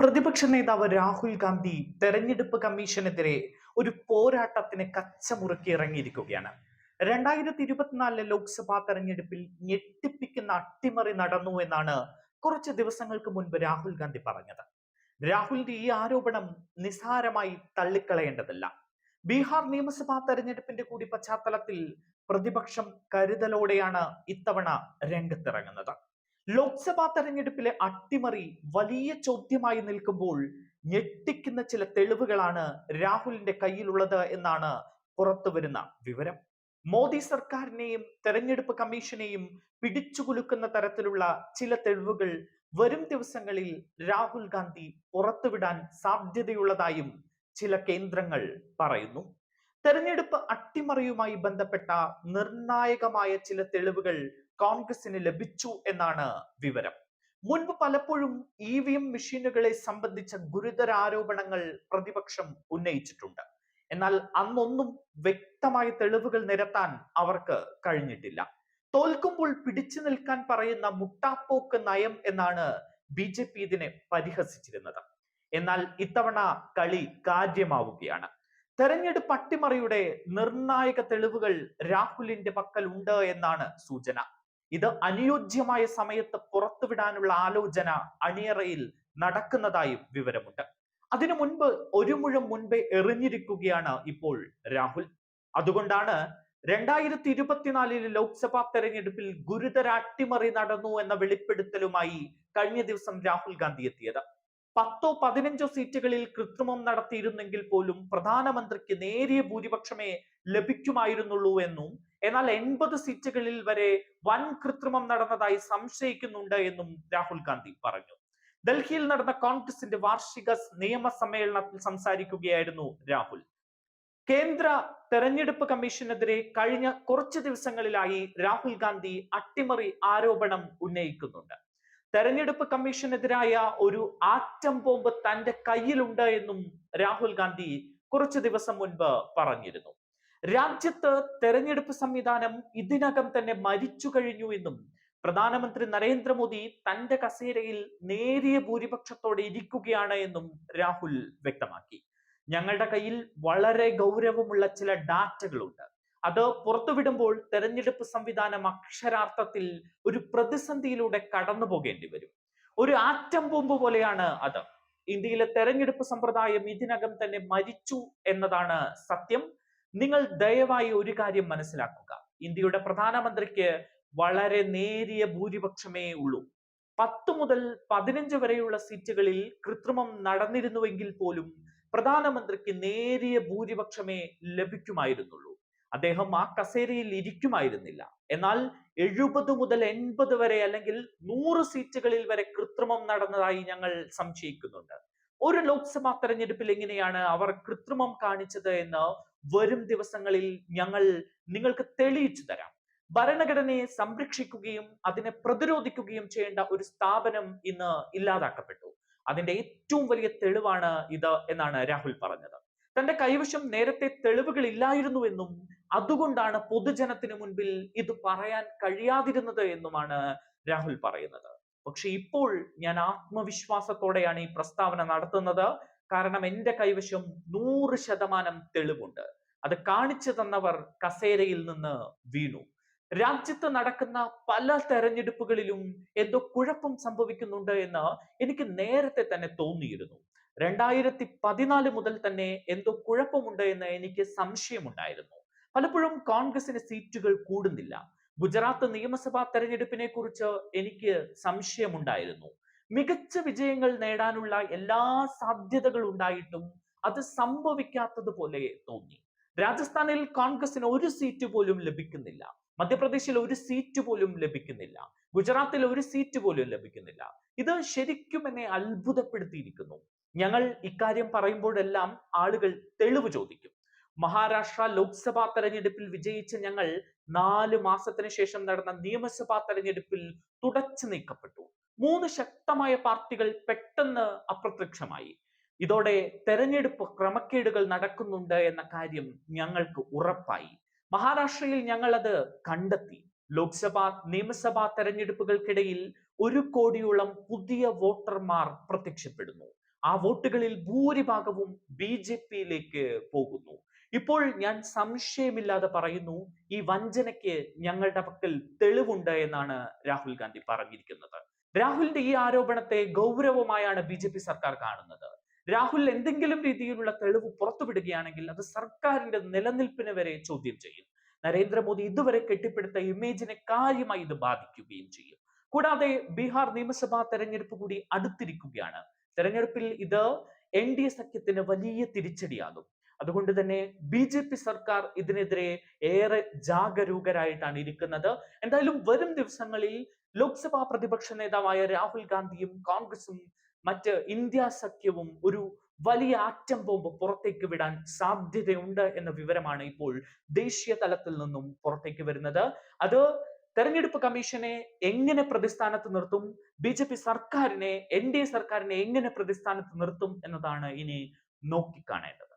പ്രതിപക്ഷ നേതാവ് രാഹുൽ ഗാന്ധി തെരഞ്ഞെടുപ്പ് കമ്മീഷനെതിരെ ഒരു പോരാട്ടത്തിന് കച്ചമുറുക്കി ഇറങ്ങിയിരിക്കുകയാണ്. 2024 ലോക്സഭാ തെരഞ്ഞെടുപ്പിൽ ഞെട്ടിപ്പിക്കുന്ന അട്ടിമറി നടന്നു എന്നാണ് കുറച്ച് ദിവസങ്ങൾക്ക് മുൻപ് രാഹുൽ ഗാന്ധി പറഞ്ഞത്. രാഹുലിന്റെ ഈ ആരോപണം നിസ്സാരമായി തള്ളിക്കളയേണ്ടതല്ല. ബീഹാർ നിയമസഭാ തെരഞ്ഞെടുപ്പിന്റെ കൂടി പശ്ചാത്തലത്തിൽ പ്രതിപക്ഷം കരുതലോടെയാണ് ഇത്തവണ രംഗത്തിറങ്ങുന്നത്. ലോക്സഭാ തെരഞ്ഞെടുപ്പിലെ അട്ടിമറി വലിയ ചോദ്യമായി നിൽക്കുമ്പോൾ ഞെട്ടിക്കുന്ന ചില തെളിവുകളാണ് രാഹുലിന്റെ കയ്യിലുള്ളത് എന്നാണ് പുറത്തുവരുന്ന വിവരം. മോദി സർക്കാരിനെയും തെരഞ്ഞെടുപ്പ് കമ്മീഷനെയും പിടിച്ചുകുലുക്കുന്ന തരത്തിലുള്ള ചില തെളിവുകൾ വരും ദിവസങ്ങളിൽ രാഹുൽ ഗാന്ധി പുറത്തുവിടാൻ സാധ്യതയുള്ളതായും ചില കേന്ദ്രങ്ങൾ പറയുന്നു. തെരഞ്ഞെടുപ്പ് അട്ടിമറിയുമായി ബന്ധപ്പെട്ട നിർണായകമായ ചില തെളിവുകൾ കോൺഗ്രസിന് ലഭിച്ചു എന്നാണ് വിവരം. മുൻപ് പലപ്പോഴും EVM മെഷീനുകളെ സംബന്ധിച്ച ഗുരുതര ആരോപണങ്ങൾ പ്രതിപക്ഷം ഉന്നയിച്ചിട്ടുണ്ട്. എന്നാൽ അന്നൊന്നും വ്യക്തമായ തെളിവുകൾ നിരത്താൻ അവർക്ക് കഴിഞ്ഞിട്ടില്ല. തോൽക്കുമ്പോൾ പിടിച്ചു നിൽക്കാൻ പറയുന്ന മുട്ടാപ്പോക്ക് നയം എന്നാണ് BJP ഇതിനെ പരിഹസിച്ചിരുന്നത്. എന്നാൽ ഇത്തവണ കളി കാര്യമാവുകയാണ്. തെരഞ്ഞെടുപ്പ് അട്ടിമറിയുടെ നിർണായക തെളിവുകൾ രാഹുലിന്റെ പക്കൽ ഉണ്ട് എന്നാണ് സൂചന. ഇത് അനുയോജ്യമായ സമയത്ത് പുറത്തുവിടാനുള്ള ആലോചന അണിയറയിൽ നടക്കുന്നതായും വിവരമുണ്ട്. അതിനു മുൻപ് ഒരു മുഴം മുൻപേ എറിഞ്ഞിരിക്കുകയാണ് ഇപ്പോൾ രാഹുൽ. അതുകൊണ്ടാണ് 2024 ലോക്സഭാ തെരഞ്ഞെടുപ്പിൽ ഗുരുതര അട്ടിമറി നടന്നു എന്ന വെളിപ്പെടുത്തലുമായി കഴിഞ്ഞ ദിവസം രാഹുൽ ഗാന്ധി എത്തിയത്. 10-15 സീറ്റുകളിൽ കൃത്രിമം നടത്തിയിരുന്നെങ്കിൽ പോലും പ്രധാനമന്ത്രിക്ക് നേരിയ ഭൂരിപക്ഷമേ ലഭിക്കുമായിരുന്നുള്ളൂ എന്നും, എന്നാൽ 80 സീറ്റുകളിൽ വരെ വൻ കൃത്രിമം നടന്നതായി സംശയിക്കുന്നുണ്ട് എന്നും രാഹുൽ ഗാന്ധി പറഞ്ഞു. ഡൽഹിയിൽ നടന്ന കോൺഗ്രസിന്റെ വാർഷിക നിയമസമ്മേളനത്തിൽ സംസാരിക്കുകയായിരുന്നു രാഹുൽ. കേന്ദ്ര തെരഞ്ഞെടുപ്പ് കമ്മീഷനെതിരെ കഴിഞ്ഞ കുറച്ച് ദിവസങ്ങളിലായി രാഹുൽ ഗാന്ധി അട്ടിമറി ആരോപണം ഉന്നയിക്കുന്നുണ്ട്. തെരഞ്ഞെടുപ്പ് കമ്മീഷനെതിരായ ഒരു ആറ്റം ബോംബ് തന്റെ കയ്യിലുണ്ട് എന്നും രാഹുൽ ഗാന്ധി കുറച്ചു ദിവസം മുൻപ് പറഞ്ഞിരുന്നു. രാജ്യത്ത് തെരഞ്ഞെടുപ്പ് സംവിധാനം ഇതിനകം തന്നെ മരിച്ചു കഴിഞ്ഞു എന്നും, പ്രധാനമന്ത്രി നരേന്ദ്രമോദി തന്റെ കസേരയിൽ നേരിയ ഭൂരിപക്ഷത്തോടെ ഇരിക്കുകയാണ് എന്നും രാഹുൽ വ്യക്തമാക്കി. ഞങ്ങളുടെ കയ്യിൽ വളരെ ഗൗരവമുള്ള ചില ഡാറ്റകളുണ്ട്. അത് പുറത്തുവിടുമ്പോൾ തെരഞ്ഞെടുപ്പ് സംവിധാനം അക്ഷരാർത്ഥത്തിൽ ഒരു പ്രതിസന്ധിയിലൂടെ കടന്നു പോകേണ്ടി വരും. ഒരു ആറ്റം ബോംബ് പോലെയാണ് അത്. ഇന്ത്യയിലെ തെരഞ്ഞെടുപ്പ് സമ്പ്രദായം ഇതിനകം തന്നെ മരിച്ചു എന്നതാണ് സത്യം. നിങ്ങൾ ദയവായി ഒരു കാര്യം മനസ്സിലാക്കുക. ഇന്ത്യയുടെ പ്രധാനമന്ത്രിക്ക് വളരെ നേരിയ ഭൂരിപക്ഷമേ ഉള്ളൂ. 10 മുതൽ 15 വരെയുള്ള സീറ്റുകളിൽ കൃത്രിമം നടന്നിരുന്നുവെങ്കിൽ പോലും പ്രധാനമന്ത്രിക്ക് നേരിയ ഭൂരിപക്ഷമേ ലഭിക്കുമായിരുന്നുള്ളൂ. അദ്ദേഹം ആ കസേരയിൽ ഇരിക്കുമായിരുന്നില്ല. എന്നാൽ 70 മുതൽ 80 വരെ അല്ലെങ്കിൽ 100 സീറ്റുകളിൽ വരെ കൃത്രിമം നടന്നതായി ഞങ്ങൾ സംശയിക്കുന്നുണ്ട്. ഒരു ലോക്സഭാ തെരഞ്ഞെടുപ്പിൽ എങ്ങനെയാണ് അവർ കൃത്രിമം കാണിച്ചത് എന്ന് വരും ദിവസങ്ങളിൽ ഞങ്ങൾ നിങ്ങൾക്ക് തെളിയിച്ചു തരാം. ഭരണഘടനയെ സംരക്ഷിക്കുകയും അതിനെ പ്രതിരോധിക്കുകയും ചെയ്യേണ്ട ഒരു സ്ഥാപനം ഇന്ന് ഇല്ലാതാക്കപ്പെട്ടു. അതിന്റെ ഏറ്റവും വലിയ തെളിവാണ് ഇത് എന്നാണ് രാഹുൽ പറഞ്ഞത്. തന്റെ കൈവശം നേരത്തെ തെളിവുകൾ ഇല്ലായിരുന്നുവെന്നും, അതുകൊണ്ടാണ് പൊതുജനത്തിന് മുൻപിൽ ഇത് പറയാൻ കഴിയാതിരുന്നത് എന്നുമാണ് രാഹുൽ പറയുന്നത്. പക്ഷെ ഇപ്പോൾ ഞാൻ ആത്മവിശ്വാസത്തോടെയാണ് ഈ പ്രസ്താവന നടത്തുന്നത്. കാരണം എന്റെ കൈവശം 100% തെളിവുണ്ട്. അത് കാണിച്ചു തന്നവർ കസേരയിൽ നിന്ന് വീണു. രാജ്യത്ത് നടക്കുന്ന പല തെരഞ്ഞെടുപ്പുകളിലും എന്തോ കുഴപ്പം സംഭവിക്കുന്നുണ്ട് എന്ന് എനിക്ക് നേരത്തെ തന്നെ തോന്നിയിരുന്നു. 2014 മുതൽ തന്നെ എന്തോ കുഴപ്പമുണ്ട് എന്ന് എനിക്ക് സംശയമുണ്ടായിരുന്നു. പലപ്പോഴും കോൺഗ്രസിന് സീറ്റുകൾ കൂടുന്നില്ല. ഗുജറാത്ത് നിയമസഭാ തെരഞ്ഞെടുപ്പിനെ കുറിച്ച് എനിക്ക് സംശയമുണ്ടായിരുന്നു. മികച്ച വിജയങ്ങൾ നേടാനുള്ള എല്ലാ സാധ്യതകൾ ഉണ്ടായിട്ടും അത് സംഭവിക്കാത്തതുപോലെ തോന്നി. രാജസ്ഥാനിൽ കോൺഗ്രസിന് ഒരു സീറ്റ് പോലും ലഭിക്കുന്നില്ല. മധ്യപ്രദേശിൽ ഒരു സീറ്റ് പോലും ലഭിക്കുന്നില്ല. ഗുജറാത്തിൽ ഒരു സീറ്റ് പോലും ലഭിക്കുന്നില്ല. ഇത് ശരിക്കും എന്നെ അത്ഭുതപ്പെടുത്തിയിരിക്കുന്നു. ഞങ്ങൾ ഇക്കാര്യം പറയുമ്പോഴെല്ലാം ആളുകൾ തെളിവ് ചോദിക്കും. മഹാരാഷ്ട്ര ലോക്സഭാ തെരഞ്ഞെടുപ്പിൽ വിജയിച്ച ഞങ്ങൾ 4 മാസത്തിന് ശേഷം നടന്ന നിയമസഭാ തെരഞ്ഞെടുപ്പിൽ തുടച്ചു നീക്കപ്പെട്ടു. 3 ശക്തമായ പാർട്ടികൾ പെട്ടെന്ന് അപ്രത്യക്ഷമായി. ഇതോടെ തെരഞ്ഞെടുപ്പ് ക്രമക്കേടുകൾ നടക്കുന്നുണ്ട് എന്ന കാര്യം ഞങ്ങൾക്ക് ഉറപ്പായി. മഹാരാഷ്ട്രയിൽ ഞങ്ങൾ അത് കണ്ടെത്തി. ലോക്സഭാ നിയമസഭാ തെരഞ്ഞെടുപ്പുകൾക്കിടയിൽ 1 കോടിയോളം പുതിയ വോട്ടർമാർ പ്രത്യക്ഷപ്പെടുന്നു. ആ വോട്ടുകളിൽ ഭൂരിഭാഗവും ബി.ജെ.പിയിലേക്ക് പോകുന്നു. ഇപ്പോൾ ഞാൻ സംശയമില്ലാതെ പറയുന്നു, ഈ വഞ്ചനയ്ക്ക് ഞങ്ങളുടെ പക്കൽ തെളിവുണ്ട് എന്നാണ് രാഹുൽ ഗാന്ധി പറഞ്ഞിരിക്കുന്നത്. രാഹുലിന്റെ ഈ ആരോപണത്തെ ഗൗരവമായാണ് ബി.ജെ.പി സർക്കാർ കാണുന്നത്. രാഹുൽ എന്തെങ്കിലും രീതിയിലുള്ള തെളിവ് പുറത്തുവിടുകയാണെങ്കിൽ അത് സർക്കാരിന്റെ നിലനിൽപ്പിനെ വരെ ചോദ്യം ചെയ്യും. നരേന്ദ്രമോദി ഇതുവരെ കെട്ടിപ്പടുത്ത ഇമേജിനെ കാര്യമായി ഇത് ബാധിക്കുകയും ചെയ്യും. കൂടാതെ ബീഹാർ നിയമസഭാ തെരഞ്ഞെടുപ്പ് കൂടി അടുത്തിരിക്കുകയാണ്. തെരഞ്ഞെടുപ്പിൽ ഇത് എൻ.ഡി.എ സഖ്യത്തിന് വലിയ തിരിച്ചടിയാകും. അതുകൊണ്ട് തന്നെ ബി.ജെ.പി സർക്കാർ ഇതിനെതിരെ ഏറെ ജാഗരൂകരായിട്ടാണ് ഇരിക്കുന്നത്. എന്തായാലും വരും ദിവസങ്ങളിൽ ലോക്സഭാ പ്രതിപക്ഷ നേതാവായ രാഹുൽ ഗാന്ധിയും കോൺഗ്രസും മറ്റ് ഇന്ത്യ സഖ്യവും ഒരു വലിയ ആറ്റം ബോംബ് പുറത്തേക്ക് വിടാൻ സാധ്യതയുണ്ട് എന്ന വിവരമാണ് ഇപ്പോൾ ദേശീയ തലത്തിൽ നിന്നും പുറത്തേക്ക് വരുന്നത്. അത് തെരഞ്ഞെടുപ്പ് കമ്മീഷനെ എങ്ങനെ പ്രതിസ്ഥാനത്ത് നിർത്തും, ബി.ജെ.പി സർക്കാരിനെ, എൻ.ഡി.എ സർക്കാരിനെ എങ്ങനെ പ്രതിസ്ഥാനത്ത് നിർത്തും എന്നതാണ് ഇനി നോക്കിക്കാണേണ്ടത്.